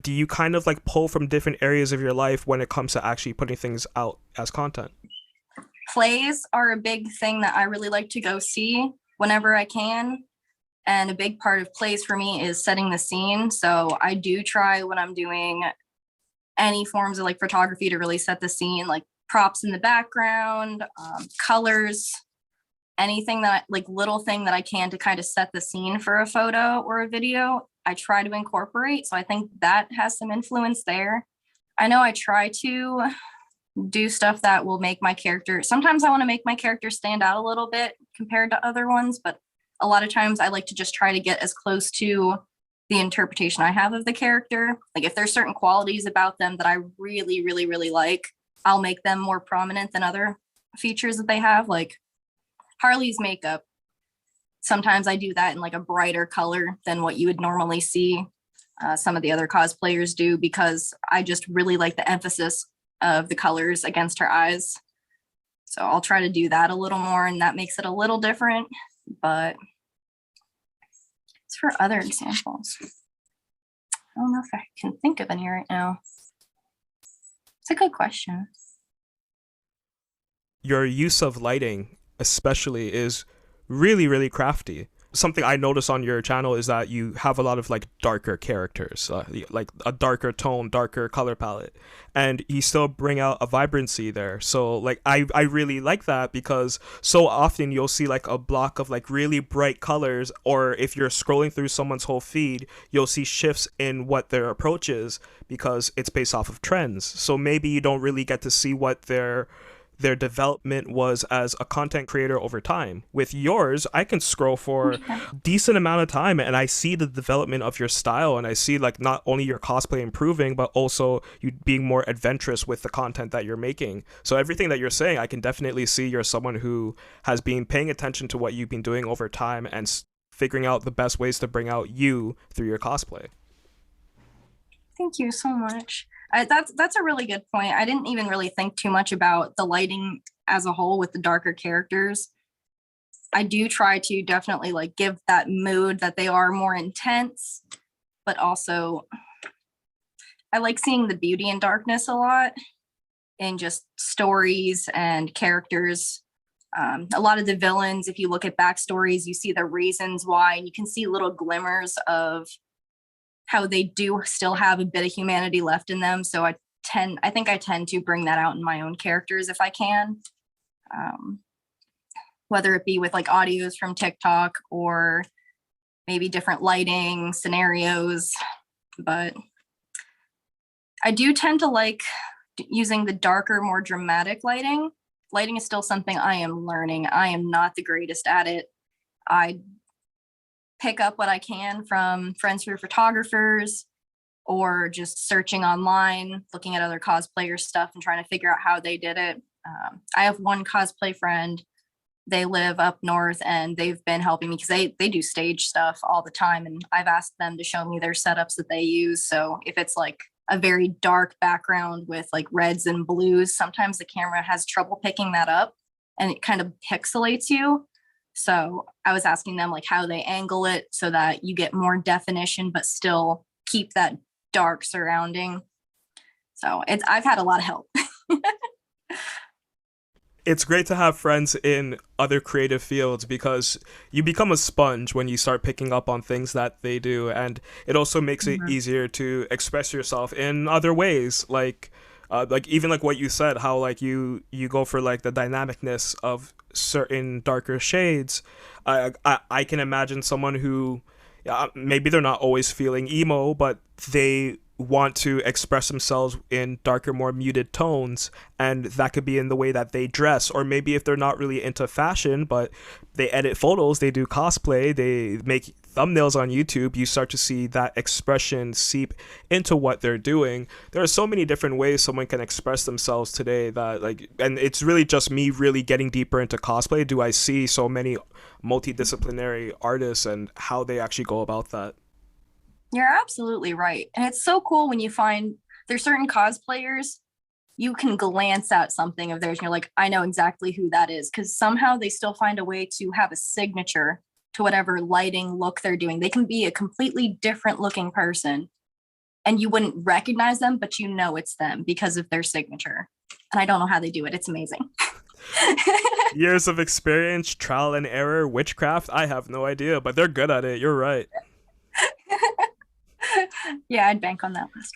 do you kind of like pull from different areas of your life when it comes to actually putting things out as content? Plays are a big thing that I really like to go see whenever I can. And a big part of plays for me is setting the scene. So I do try when I'm doing any forms of like photography to really set the scene, like props in the background, colors, anything that like little thing that I can to kind of set the scene for a photo or a video, I try to incorporate. So I think that has some influence there. I know I try to do stuff that will make my character, sometimes I want to make my character stand out a little bit compared to other ones, but a lot of times I like to just try to get as close to the interpretation I have of the character. Like if there's certain qualities about them that I really, really, really like, I'll make them more prominent than other features that they have. Like Harley's makeup, sometimes I do that in like a brighter color than what you would normally see some of the other cosplayers do, because I just really like the emphasis of the colors against her eyes. So I'll try to do that a little more, and that makes it a little different. But as for other examples, I don't know if I can think of any right now. It's a good question. Your use of lighting, especially, is really, really crafty. Something I notice on your channel is that you have a lot of like darker characters, like a darker tone, darker color palette, and you still bring out a vibrancy there. So like I really like that, because so often you'll see like a block of like really bright colors, or if you're scrolling through someone's whole feed, you'll see shifts in what their approach is because it's based off of trends. So maybe you don't really get to see what their development was as a content creator over time. With yours, I can scroll for Yeah. decent amount of time and I see the development of your style, and I see like not only your cosplay improving but also you being more adventurous with the content that you're making. So everything that you're saying, I can definitely see you're someone who has been paying attention to what you've been doing over time and figuring out the best ways to bring out you through your cosplay. Thank you so much. That's a really good point. I didn't even really think too much about the lighting as a whole with the darker characters. I do try to definitely like give that mood that they are more intense, but also I like seeing the beauty in darkness a lot in just stories and characters. A lot of the villains, if you look at backstories, you see the reasons why, and you can see little glimmers of how they do still have a bit of humanity left in them. So I think I tend to bring that out in my own characters if I can. Um, Whether it be with like audios from TikTok or maybe different lighting scenarios. But I do tend to like using the darker, more dramatic lighting. Lighting is still something I am learning. I am not the greatest at it. I pick up what I can from friends who are photographers or just searching online, looking at other cosplayers stuff and trying to figure out how they did it. I have one cosplay friend. They live up north and they've been helping me because they do stage stuff all the time. And I've asked them to show me their setups that they use. So if it's like a very dark background with like reds and blues, sometimes the camera has trouble picking that up and it kind of pixelates you. So I was asking them like how they angle it so that you get more definition, but still keep that dark surrounding. So I've had a lot of help. It's great to have friends in other creative fields because you become a sponge when you start picking up on things that they do, and it also makes it Mhm. easier to express yourself in other ways, like even like what you said, how like you go for like the dynamicness of certain darker shades. I can imagine someone who, yeah, maybe they're not always feeling emo, but they want to express themselves in darker, more muted tones, and that could be in the way that they dress, or maybe if they're not really into fashion, but they edit photos, they do cosplay, they make thumbnails on YouTube, you start to see that expression seep into what they're doing. There are so many different ways someone can express themselves today that like, and it's really just me really getting deeper into cosplay. Do I see so many multidisciplinary artists and how they actually go about that? You're absolutely right. And it's so cool when you find there's certain cosplayers, you can glance at something of theirs and you're like, I know exactly who that is. Because somehow they still find a way to have a signature to whatever lighting look they're doing. They can be a completely different looking person, and you wouldn't recognize them, but you know it's them because of their signature. And I don't know how they do it. It's amazing. Years of experience, trial and error, witchcraft. I have no idea, but they're good at it. You're right. Yeah, I'd bank on that last